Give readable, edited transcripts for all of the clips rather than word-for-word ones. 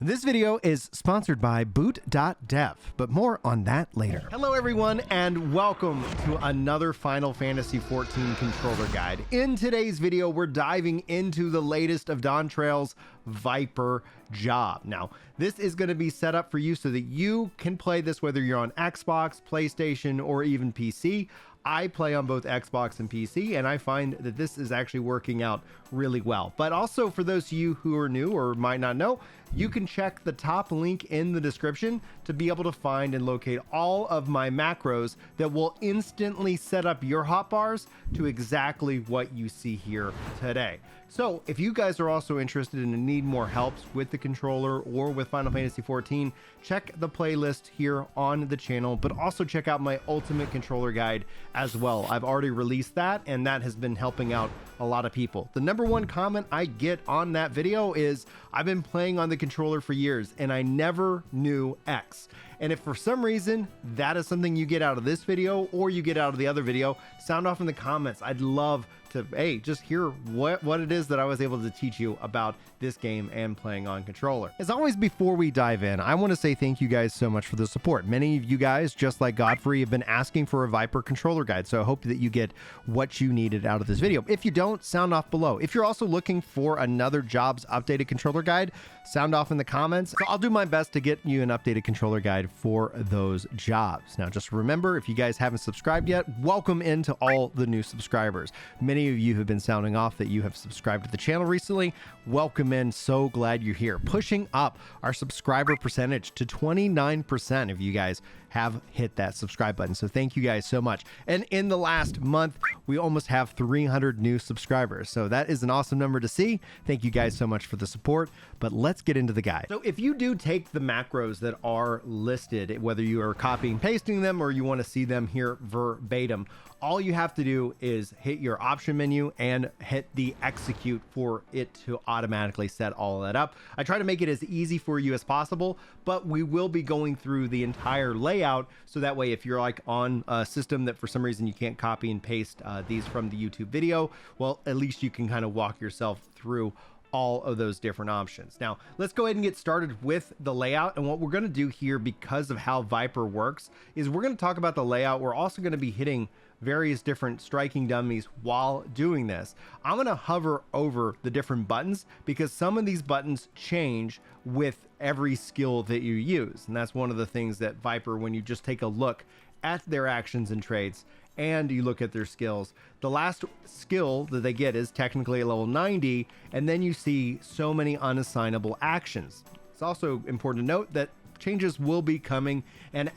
This video is sponsored by Boot.dev, but more on that later. Hello everyone, and welcome to another Final Fantasy XIV controller guide. In today's video, we're diving into the latest of Dawntrail's Viper job. Now, this is going to be set up for you so that you can play this whether you're on Xbox, PlayStation, or even PC. I play on both Xbox and PC, and I find that this is actually working out really well. But also, for those of you who are new or might not know, you can check the top link in the description to be able to find and locate all of my macros that will instantly set up your hotbars to exactly what you see here today. So if you guys are also interested and need more helps with the controller or with Final Fantasy XIV, check the playlist here on the channel, but also check out my ultimate controller guide as well. I've already released that, and that has been helping out a lot of people. The number one comment I get on that video is, I've been playing on the controller for years and I never knew X. And if for some reason that is something you get out of this video or you get out of the other video, sound off in the comments. I'd love to, hey, just hear what it is that I was able to teach you about this game and playing on controller. As always, before we dive in, I want to say thank you guys so much for the support. Many of you guys, just like Godfrey, have been asking for a Viper controller guide, so I hope that you get what you needed out of this video. If you don't, sound off below. If you're also looking for another jobs updated controller guide, sound off in the comments. So I'll do my best to get you an updated controller guide for those jobs. Now, just remember, if you guys haven't subscribed yet, welcome into all the new subscribers. Many of you have been sounding off that you have subscribed to the channel recently. Welcome in. So glad you're here. Pushing up our subscriber percentage to 29% of you guys have hit that subscribe button. So thank you guys so much. And in the last month, we almost have 300 new subscribers. So that is an awesome number to see. Thank you guys so much for the support, but let's get into the guide. So if you do take the macros that are listed, whether you are copying and pasting them or you want to see them here verbatim, all you have to do is hit your option menu and hit the execute for it to automatically set all of that up. I try to make it as easy for you as possible, but we will be going through the entire layout, so that way if you're like on a system that for some reason you can't copy and paste these from the YouTube video, well, at least you can kind of walk yourself through all of those different options. Now, let's go ahead and get started with the layout. And what we're going to do here, because of how Viper works, is we're going to talk about the layout. We're also going to be hitting various different striking dummies while doing this. I'm going to hover over the different buttons because some of these buttons change with every skill that you use. And that's one of the things that Viper, when you just take a look at their actions and traits and you look at their skills, the last skill that they get is technically at level 90, and then you see so many unassignable actions. It's also important to note that changes will be coming, and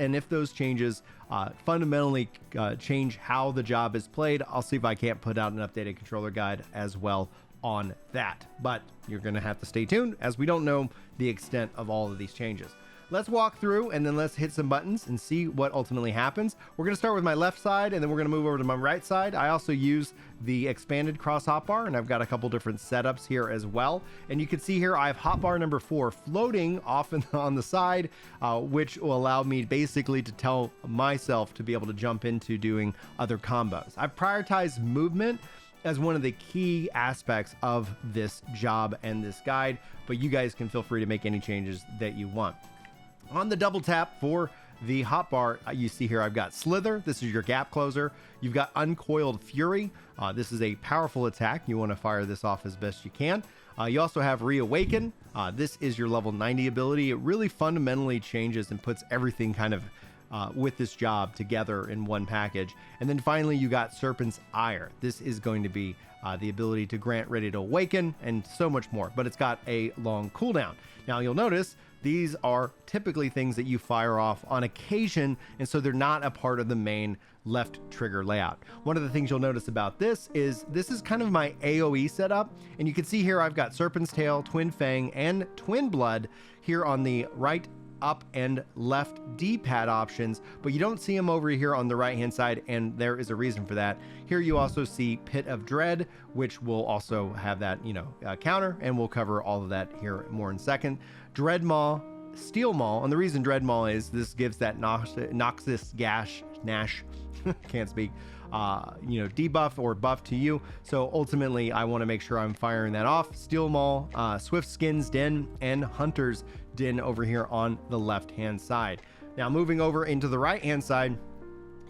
if those changes fundamentally change how the job is played, I'll see if I can't put out an updated controller guide as well on that. But you're going to have to stay tuned, as we don't know the extent of all of these changes. Let's walk through and then let's hit some buttons and see what ultimately happens. We're going to start with my left side and then we're going to move over to my right side. I also use the expanded cross hotbar, and I've got a couple different setups here as well. And you can see here I have hotbar number 4 floating off on the side, which will allow me basically to tell myself to be able to jump into doing other combos. I've prioritized movement as one of the key aspects of this job and this guide, but you guys can feel free to make any changes that you want. On the double tap for the hotbar, you see here I've got Slither. This is your gap closer. You've got Uncoiled Fury. This is a powerful attack. You want to fire this off as best you can. You also have Reawaken. This is your level 90 ability. It really fundamentally changes and puts everything kind of with this job together in one package. And then finally, you got Serpent's Ire. This is going to be the ability to grant Ready to Awaken and so much more, but it's got a long cooldown. Now you'll notice these are typically things that you fire off on occasion, and so they're not a part of the main left trigger layout. One of the things you'll notice about this is kind of my AOE setup, and you can see here I've got Serpent's Tail, Twin Fang, and Twin Blood here on the right, up, and left D-pad options, but you don't see them over here on the right hand side, and there is a reason for that. Here you also see Pit of Dread, which will also have that counter, and we'll cover all of that here more in a second. Dreadmaw Steel Maul, and the reason Dread Maul is this gives that noxious gas, can't speak, debuff or buff to you. So ultimately, I want to make sure I'm firing that off. Steel Maul, Swift Skin's Den, and Hunter's Den over here on the left-hand side. Now moving over into the right-hand side,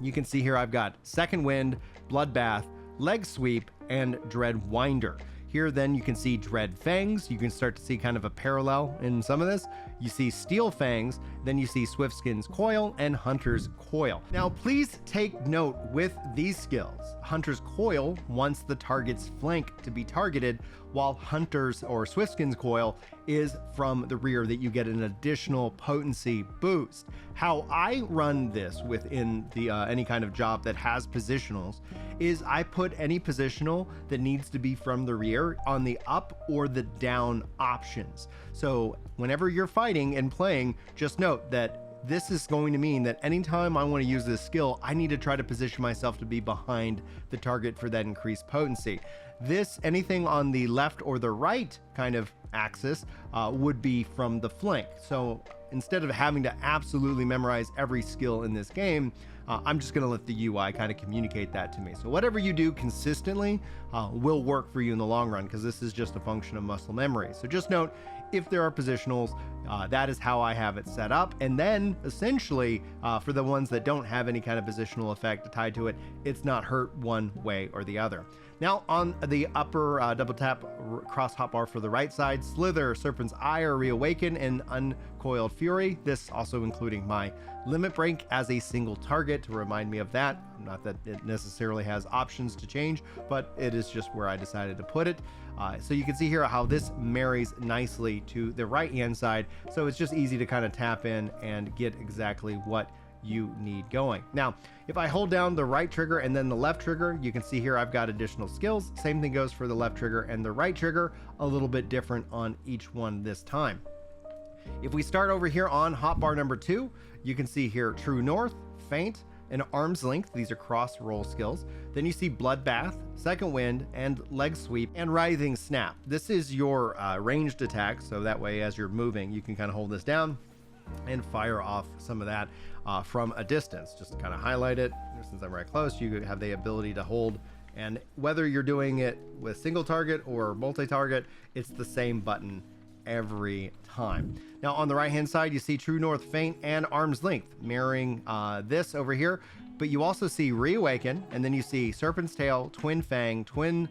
you can see here I've got Second Wind, Bloodbath, Leg Sweep, and Dread Winder. Here then you can see Dread Fangs. You can start to see kind of a parallel in some of this. You see Steel Fangs, then you see Swiftskin's Coil and Hunter's Coil. Now please take note with these skills. Hunter's Coil wants the target's flank to be targeted, while Hunter's or Swiftskin's Coil is from the rear, that you get an additional potency boost. How I run this within the any kind of job that has positionals is I put any positional that needs to be from the rear on the up or the down options. So whenever you're fighting and playing, just note that this is going to mean that anytime I want to use this skill, I need to try to position myself to be behind the target for that increased potency. This, anything on the left or the right kind of axis would be from the flank. So instead of having to absolutely memorize every skill in this game, I'm just going to let the UI kind of communicate that to me. So whatever you do consistently will work for you in the long run, because this is just a function of muscle memory. So just note, if there are positionals, that is how I have it set up. And then essentially for the ones that don't have any kind of positional effect tied to it, it's not hurt one way or the other. Now on the upper double tap cross hotbar for the right side, Slither, Serpent's Ire, Reawaken, and Uncoiled Fury. This also including my Limit Break as a single target to remind me of that. Not that it necessarily has options to change, but it is just where I decided to put it. So you can see here how this marries nicely to the right hand side. So it's just easy to kind of tap in and get exactly what you need going. Now, if I hold down the right trigger and then the left trigger, you can see here I've got additional skills. Same thing goes for the left trigger and the right trigger, a little bit different on each one this time. If we start over here on hotbar number 2, you can see here True North, Feint, and Arm's Length. These are cross roll skills. Then you see Bloodbath, Second Wind, and Leg Sweep, and Writhing Snap. This is your ranged attack, so that way as you're moving, you can kind of hold this down and fire off some of that from a distance. Just to kind of highlight it, since I'm right close, you have the ability to hold, and whether you're doing it with single target or multi-target, it's the same button every time. Now on the right hand side, you see True North, Feint, and Arm's Length, mirroring this over here, but you also see Reawaken, and then you see Serpent's Tail, Twin Fang, Twin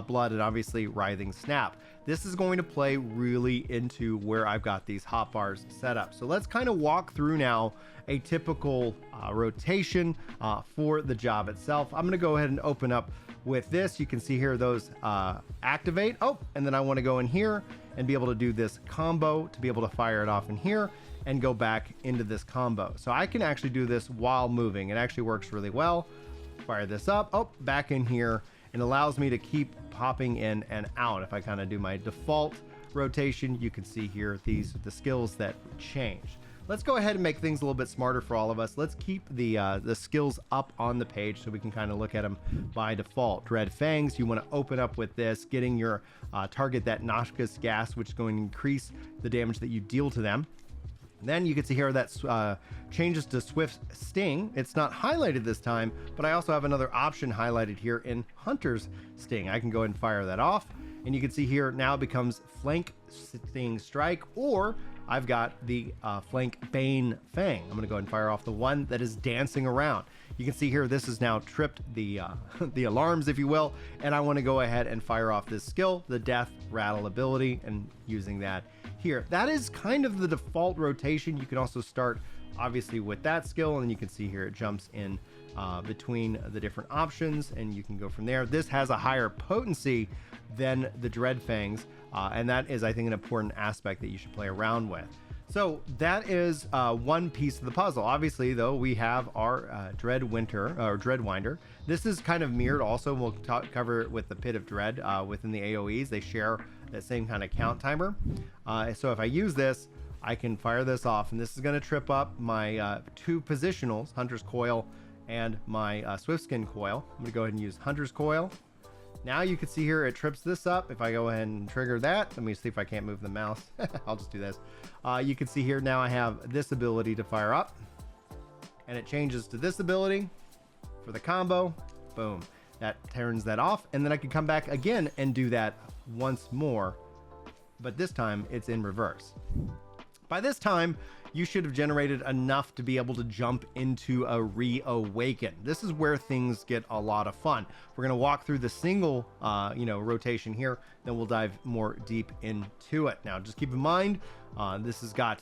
Blood, and obviously Writhing Snap. This is going to play really into where I've got these hotbars set up. So let's kind of walk through now a typical rotation for the job itself. I'm going to go ahead and open up with this. You can see here those activate. Oh, and then I want to go in here and be able to do this combo to be able to fire it off in here and go back into this combo. So I can actually do this while moving. It actually works really well. Fire this up, oh, back in here, and allows me to keep popping in and out. If I kind of do my default rotation, you can see here these are the skills that change. Let's go ahead and make things a little bit smarter for all of us. Let's keep the skills up on the page so we can kind of look at them by default. Dread Fangs, you want to open up with this, getting your target that noxious gas, which is going to increase the damage that you deal to them. And then you can see here that changes to Swift Sting. It's not highlighted this time, but I also have another option highlighted here in Hunter's Sting. I can go ahead and fire that off, and you can see here now it becomes Flank Sting Strike, or I've got the Flank Bane Fang. I'm going to go ahead and fire off the one that is dancing around. You can see here this has now tripped the the alarms, if you will, and I want to go ahead and fire off this skill, the Death Rattle ability, and using that here. That is kind of the default rotation. You can also start obviously with that skill, and you can see here it jumps in between the different options, and you can go from there. This has a higher potency than the Dread Fangs, and that is, I think, an important aspect that you should play around with. So that is one piece of the puzzle. Obviously, though, we have our Dread Winder. This is kind of mirrored also. We'll cover it with the Pit of Dread within the AOEs. They share that same kind of count timer. So if I use this, I can fire this off, and this is going to trip up my two positionals, Hunter's Coil and my Swiftskin Coil. I'm going to go ahead and use Hunter's Coil, Now you can see here it trips this up. If I go ahead and trigger that, let me see if I can't move the mouse. I'll just do this. You can see here now I have this ability to fire up, and it changes to this ability for the combo. Boom, that turns that off, and then I can come back again and do that once more, but this time it's in reverse. By this time, you should have generated enough to be able to jump into a reawaken. This is where things get a lot of fun. We're going to walk through the single, rotation here, then we'll dive more deep into it. Now, just keep in mind, this has got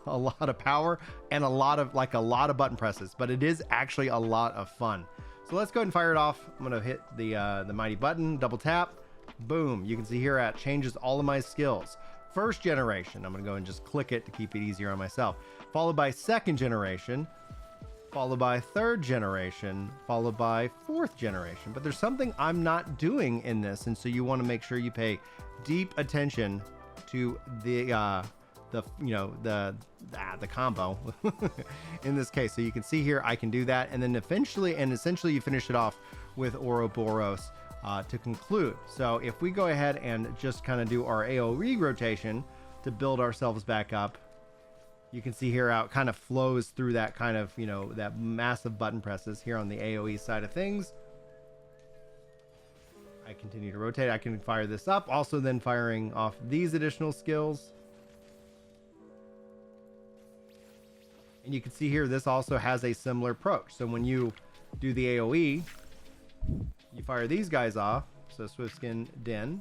a lot of power and a lot of button presses, but it is actually a lot of fun. So let's go ahead and fire it off. I'm going to hit the mighty button, double tap, boom. You can see here it changes all of my skills. First generation, I'm going to go and just click it to keep it easier on myself, followed by second generation, followed by third generation, followed by fourth generation. But there's something I'm not doing in this, and so you want to make sure you pay deep attention to the combo in this case. So you can see here I can do that, and then essentially you finish it off with Ouroboros to conclude. So if we go ahead and just kind of do our AOE rotation to build ourselves back up, you can see here how it kind of flows through that kind of, that massive button presses here on the AOE side of things. I continue to rotate. I can fire this up, also then firing off these additional skills. And you can see here, this also has a similar approach. So when you do the AOE, you fire these guys off, so Swiftskin Den.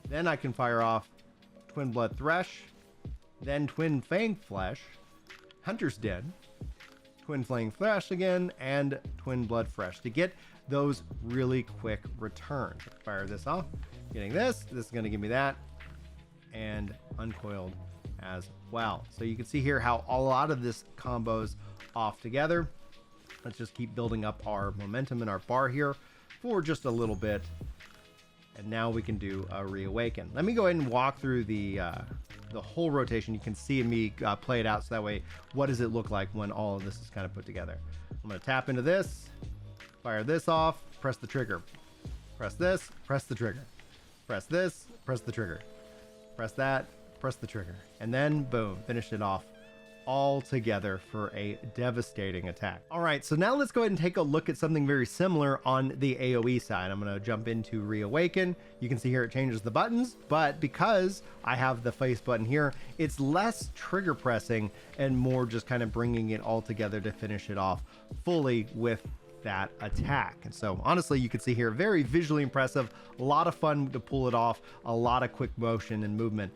Then I can fire off Twin Blood Thresh, then Twin Fang Flesh, Hunter's Den, Twin Flame Flesh again, and Twin Blood Fresh to get those really quick returns. Fire this off, getting this is going to give me that, and Uncoiled as well. So you can see here how a lot of this combos off together. Let's just keep building up our momentum in our bar here for just a little bit. And now we can do a reawaken. Let me go ahead and walk through the whole rotation. You can see me play it out, so that way, what does it look like when all of this is kind of put together? I'm going to tap into this, fire this off, press the trigger. Press this, press the trigger. Press this, press the trigger. Press that, press the trigger. And then, boom, finish it off all together for a devastating attack. All right, so now let's go ahead and take a look at something very similar on the AOE side. I'm gonna jump into Reawaken. You can see here it changes the buttons, but because I have the face button here, it's less trigger pressing and more just kind of bringing it all together to finish it off fully with that attack. And so honestly, you can see here, very visually impressive, a lot of fun to pull it off, a lot of quick motion and movement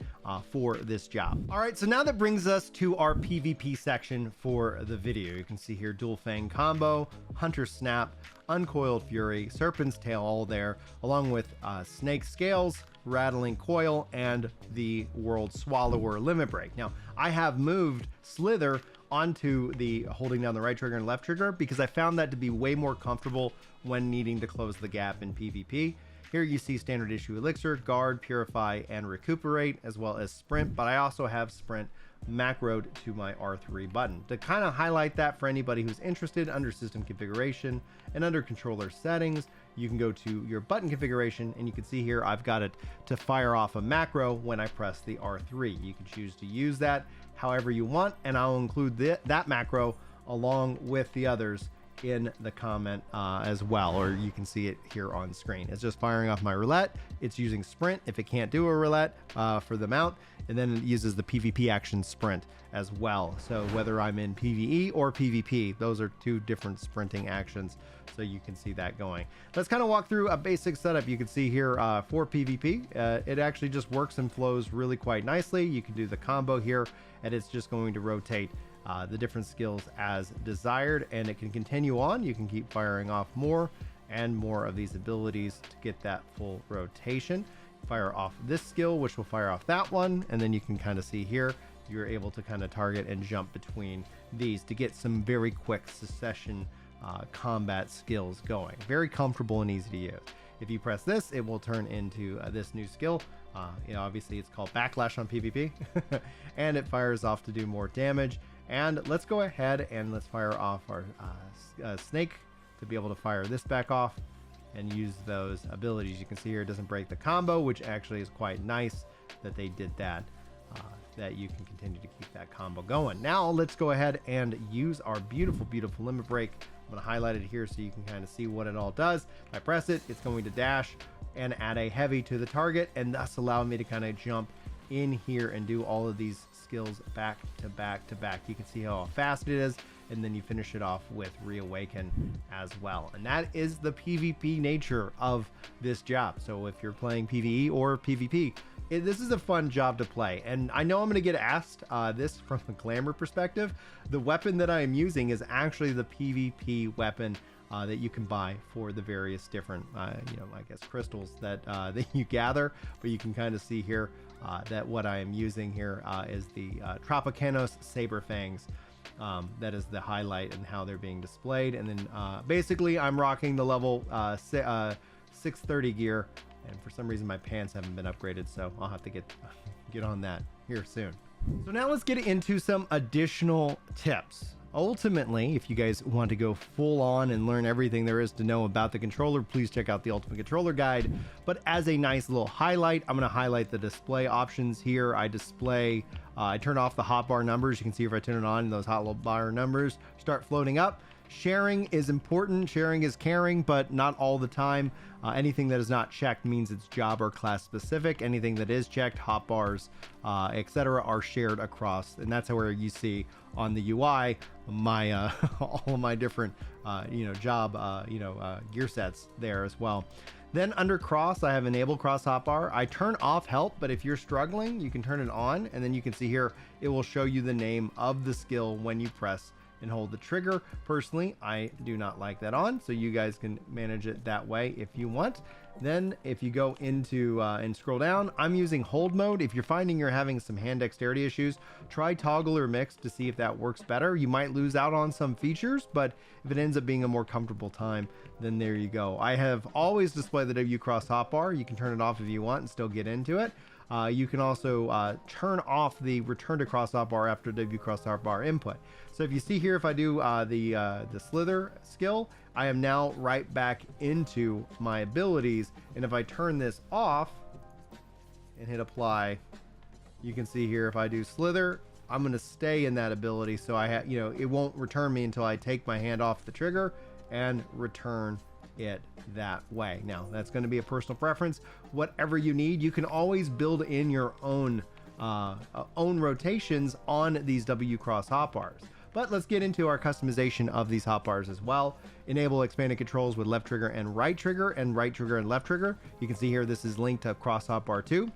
for this job. All right, so now that brings us to our PvP section for the video. You can see here Dual Fang combo, Hunter Snap, Uncoiled Fury, Serpent's Tail, all there, along with Snake Scales, Rattling Coil, and the World Swallower Limit Break. Now, I have moved Slither onto the holding down the right trigger and left trigger because I found that to be way more comfortable when needing to close the gap in PvP. Here you see standard issue Elixir, Guard, Purify, and Recuperate, as well as Sprint, but I also have Sprint macroed to my R3 button. To kind of highlight that for anybody who's interested, under System Configuration and under Controller Settings, you can go to your button configuration, and you can see here I've got it to fire off a macro when I press the R3. You can choose to use that however you want, and I'll include that macro along with the others in the comment as well, or you can see it here on screen. It's just firing off my roulette. It's using Sprint if it can't do a roulette for the mount, and then it uses the PvP action Sprint as well. So whether I'm in PvE or PvP, those are two different sprinting actions, so you can see that going. Let's kind of walk through a basic setup. You can see here for PvP, it actually just works and flows really quite nicely. You can do the combo here, and it's just going to rotate the different skills as desired, and it can continue on. You can keep firing off more and more of these abilities to get that full rotation. Fire off this skill, which will fire off that one, and then you can kind of see here you're able to kind of target and jump between these to get some very quick succession combat skills going. Very comfortable and easy to use. If you press this, it will turn into this new skill. Obviously it's called Backlash on PvP, and it fires off to do more damage. And let's go ahead and let's fire off our snake to be able to fire this back off. and use those abilities. You can see here it doesn't break the combo, which actually is quite nice that they did that, that you can continue to keep that combo going. Now let's go ahead and use our beautiful limit break. I'm going to highlight it here so you can kind of see what it all does. If I press it, it's going to dash and add a heavy to the target, and thus allow me to kind of jump in here and do all of these skills back to back to back. You can see how fast it is, and then you finish it off with Reawaken as well. And that is the PvP nature of this job. So if you're playing PvE or PvP, this is a fun job to play. And I know I'm going to get asked this from a glamour perspective. The weapon that I am using is actually the PvP weapon that you can buy for the various different, I guess crystals that that you gather. But you can kind of see here that what I am using here is the Tropicanos Saber Fangs. That is the highlight and how they're being displayed. And then basically I'm rocking the level 630 gear. And for some reason my pants haven't been upgraded, so I'll have to get on that here soon. So now let's get into some additional tips. Ultimately, if you guys want to go full on and learn everything there is to know about the controller, please check out the Ultimate Controller Guide. But as a nice little highlight, I'm going to highlight the display options here. I turn off the hotbar numbers. You can see if I turn it on, those hotbar numbers start floating up. Sharing is important. Sharing is caring, but not all the time. Anything that is not checked means it's job or class specific. Anything that is checked, hotbars, etc., are shared across, and that's where you see on the UI my all of my different job gear sets there as well. Then under cross, I have enable cross hotbar. I turn off help, but if you're struggling, you can turn it on, and then you can see here it will show you the name of the skill when you press and hold the trigger. Personally, I do not like that on, so you guys can manage it that way if you want. Then if you go into and scroll down, I'm using hold mode. If you're finding you're having some hand dexterity issues, try toggle or mix to see if that works better. You might lose out on some features, but if it ends up being a more comfortable time, then there you go. I have always displayed the W cross hotbar. You can turn it off if you want and still get into it. You can also turn off the return to cross hotbar after W cross hotbar input. So if you see here, if I do the slither skill, I am now right back into my abilities. And if I turn this off and hit apply, you can see here, if I do slither, I'm going to stay in that ability. So it won't return me until I take my hand off the trigger and return it that way. Now that's going to be a personal preference. Whatever you need, you can always build in your own rotations on these W cross hotbars. But let's get into our customization of these hotbars as well. Enable expanded controls with left trigger and right trigger, and right trigger and left trigger. You can see here this is linked to cross hotbar 2.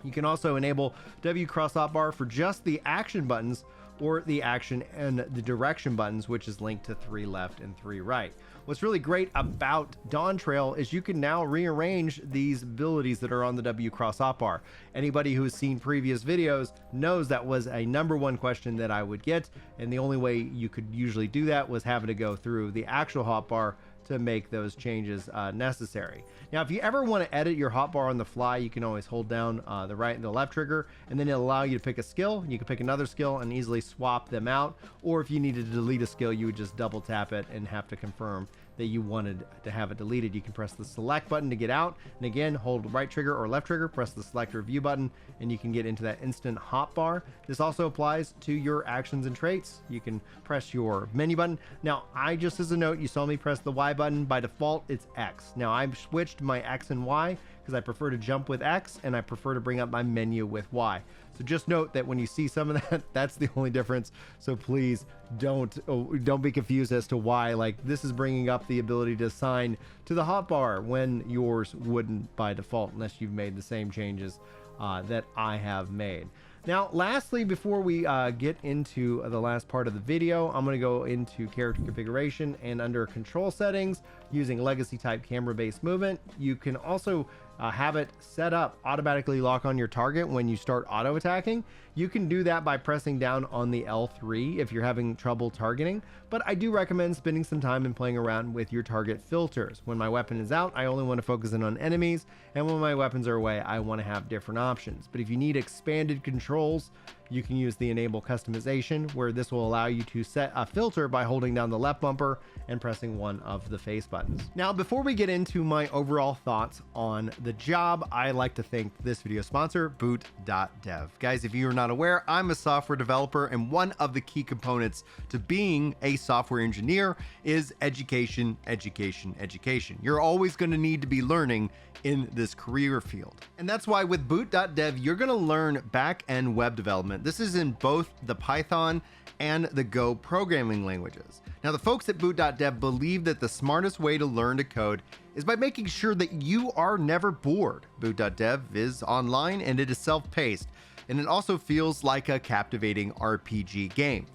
You can also enable W cross hotbar for just the action buttons, or the action and the direction buttons, which is linked to 3 left and 3 right. What's really great about Dawntrail is you can now rearrange these abilities that are on the W cross hotbar. Anybody who has seen previous videos knows that was a #1 question that I would get, and the only way you could usually do that was having to go through the actual hotbar to make those changes necessary. Now, if you ever want to edit your hotbar on the fly, you can always hold down the right and the left trigger, and then it'll allow you to pick a skill. You can pick another skill and easily swap them out. Or if you needed to delete a skill, you would just double tap it and have to confirm that you wanted to have it deleted. You can press the select button to get out, and again, hold right trigger or left trigger, press the select or view button, and you can get into that instant hotbar. This also applies to your actions and traits. You can press your menu button. Now, just as a note, you saw me press the Y button. By default, it's X. Now, I've switched my X and Y because I prefer to jump with X, and I prefer to bring up my menu with Y. So just note that when you see some of that, that's the only difference. So please don't be confused as to why. Like, this is bringing up the ability to assign to the hotbar when yours wouldn't by default, unless you've made the same changes that I have made. Now, lastly, before we get into the last part of the video, I'm going to go into character configuration, and under control settings, using legacy type camera based movement, you can also have it set up automatically lock on your target when you start auto attacking. You can do that by pressing down on the L3 if you're having trouble targeting, but I do recommend spending some time and playing around with your target filters. When my weapon is out, I only want to focus in on enemies, and when my weapons are away, I want to have different options. But if you need expanded controls, you can use the enable customization, where this will allow you to set a filter by holding down the left bumper and pressing one of the face buttons. Now, before we get into my overall thoughts on the job, I like to thank this video sponsor, Boot.dev. Guys, if you're not aware, I'm a software developer, and one of the key components to being a software engineer is education, education, education. You're always going to need to be learning in this career field. And that's why with Boot.dev, you're going to learn back-end web development. This is in both the Python and the Go programming languages. Now, the folks at Boot.dev believe that the smartest way to learn to code is by making sure that you are never bored. Boot.dev is online and it is self-paced, and it also feels like a captivating RPG game.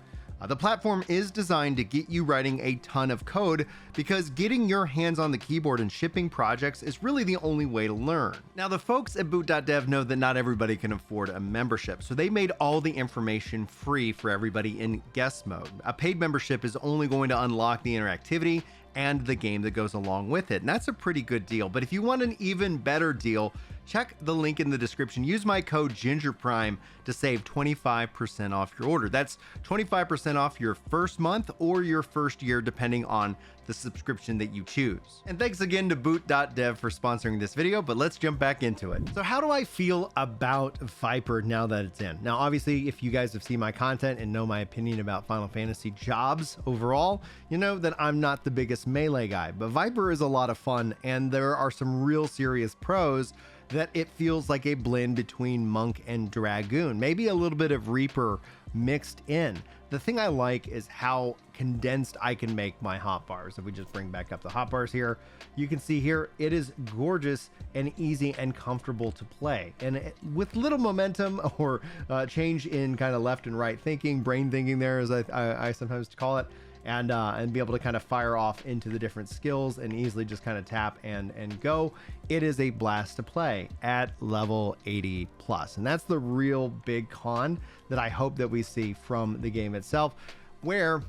The platform is designed to get you writing a ton of code, because getting your hands on the keyboard and shipping projects is really the only way to learn. Now, the folks at Boot.dev know that not everybody can afford a membership, so they made all the information free for everybody in guest mode. A paid membership is only going to unlock the interactivity and the game that goes along with it, and that's a pretty good deal. But if you want an even better deal, check the link in the description. Use my code GingerPrime to save 25% off your order. That's 25% off your first month or your first year, depending on the subscription that you choose. And thanks again to Boot.dev for sponsoring this video, but let's jump back into it. So how do I feel about Viper now that it's in? Now, obviously, if you guys have seen my content and know my opinion about Final Fantasy jobs overall, you know that I'm not the biggest melee guy, but Viper is a lot of fun, and there are some real serious pros that it feels like a blend between Monk and Dragoon, maybe a little bit of Reaper mixed in. The thing I like is how condensed I can make my hotbars. If we just bring back up the hotbars here, you can see here, it is gorgeous and easy and comfortable to play. And with little momentum or change in kind of left and right thinking, brain thinking there, as I sometimes call it, and be able to kind of fire off into the different skills and easily just kind of tap and go. It is a blast to play at level 80 plus. And that's the real big con that I hope that we see from the game itself, where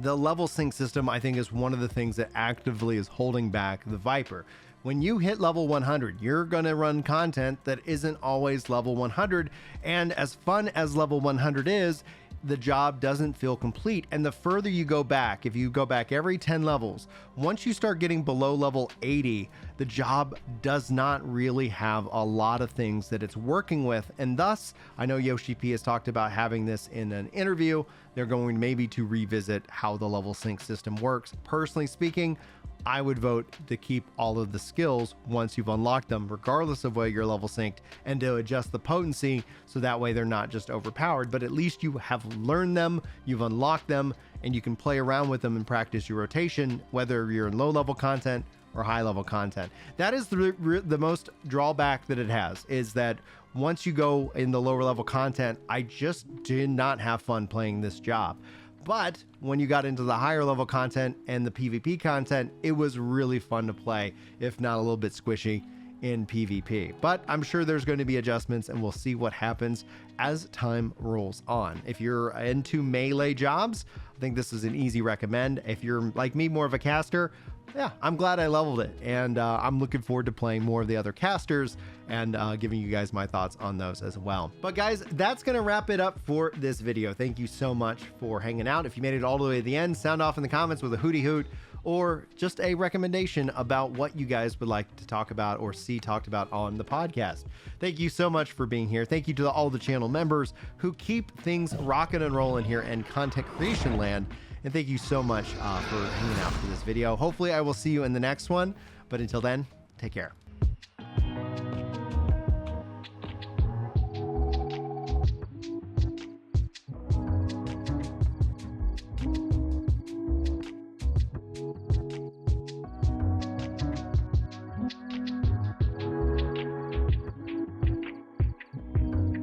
the level sync system, I think, is one of the things that actively is holding back the Viper. When you hit level 100, you're going to run content that isn't always level 100. And as fun as level 100 is, the job doesn't feel complete. And the further you go back, if you go back every 10 levels, once you start getting below level 80, the job does not really have a lot of things that it's working with. And thus, I know Yoshi P has talked about having this in an interview. They're going maybe to revisit how the level sync system works. Personally speaking, I would vote to keep all of the skills once you've unlocked them, regardless of where you're level synced, and to adjust the potency so that way they're not just overpowered, but at least you have learned them, you've unlocked them, and you can play around with them and practice your rotation, whether you're in low level content or high level content. That is the most drawback that it has, is that once you go in the lower level content, I just did not have fun playing this job. But when you got into the higher level content and the PvP content, it was really fun to play, if not a little bit squishy in PvP. But I'm sure there's going to be adjustments, and we'll see what happens as time rolls on. If you're into melee jobs, I think this is an easy recommend. If you're like me, more of a caster, yeah, I'm glad I leveled it, and I'm looking forward to playing more of the other casters and giving you guys my thoughts on those as well. But guys, that's gonna wrap it up for this video. Thank you so much for hanging out. If you made it all the way to the end, sound off in the comments with a hooty hoot, or just a recommendation about what you guys would like to talk about or see talked about on the podcast. Thank you so much for being here. Thank you to all the channel members who keep things rocking and rolling here in content creation land. And thank you so much for hanging out for this video. Hopefully I will see you in the next one. But until then, take care.